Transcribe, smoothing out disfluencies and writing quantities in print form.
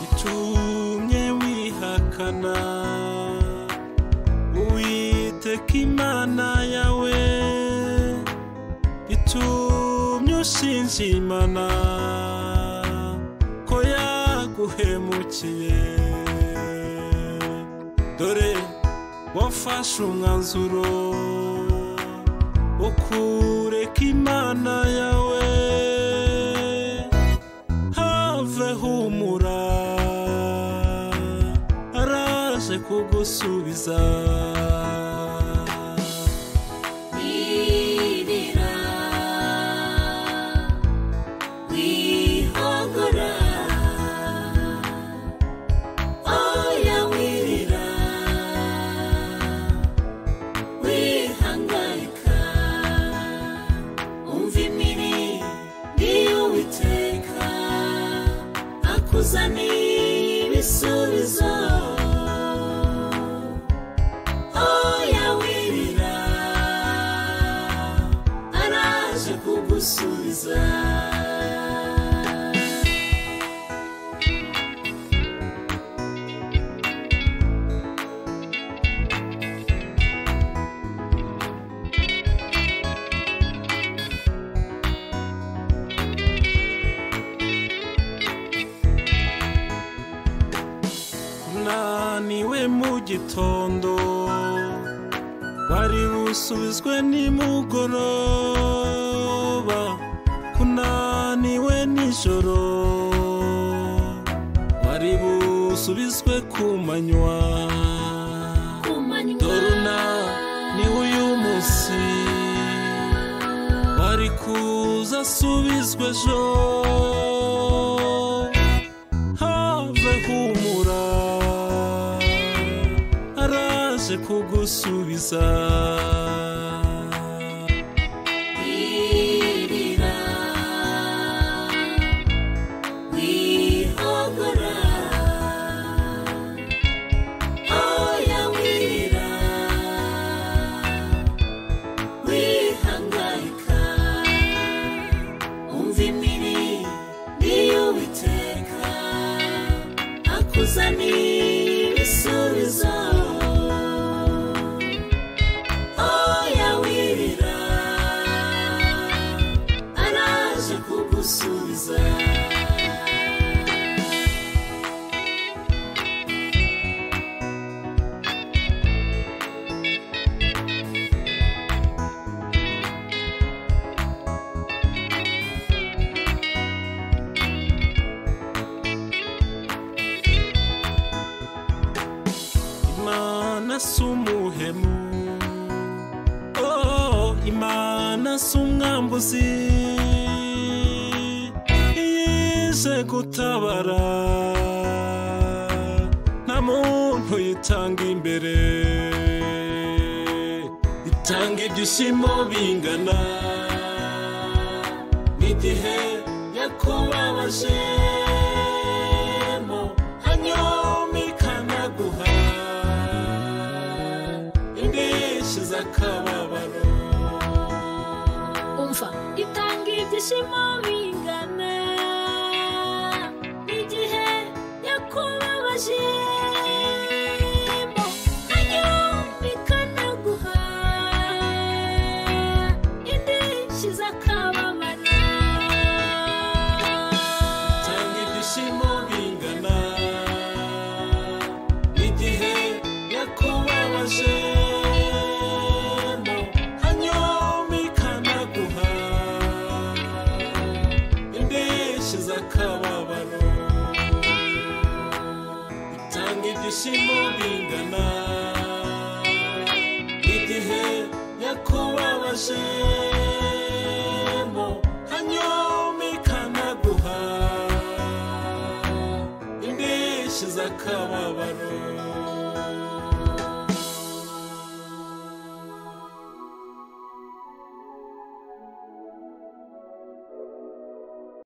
itumye wihakana Uwiteka Imana yawe, itumye ushinja Imana ko yaguhemukiye. Dore wafashe umwanzuro wo kureka Imana yawe, have humura araje kugusubiza. Wirira wihogora, oya wirira wihangayika, umva imirindi y'Uwiteka akuzaniye ibisubizo. Oya wirira araje kugusubiza. Unaniwe mu gitondo, wari busubizwe nimugoroba. Kunaniwe nijoro, wari busubizwe ku manywa. Doruna ni uyu munsi, wari kuzasubizwe ejo. Have humura araje kugusubiza. Wirira wihogora, oya wirira wihangayika, umva imirindi y'Uwiteka akuzaniye ibisubizo. Oya wirira araje kugusubiza. Imana sumuhemu, oh Imana sumwambuzi, yije gutabara, nta muntu yitanga imbere. Itanga ibyishimo bingana n'igihe yakubabajemo, hanyuma ikanaguha indishyi z'akababaro. Umva, itanga ibyishimo bingana n'igihe yakubabajemo, hanyuma ikanaguha indishyi z'akababaro. Itanga ibyishimo bingana n'igihe yakubabajemo, hanyuma ikanaguha indishyi z'akababaro. Itanga ibyishimo bingana n'igihe yakubabajemo, hanyuma ikanaguha indishyi z'akababaro.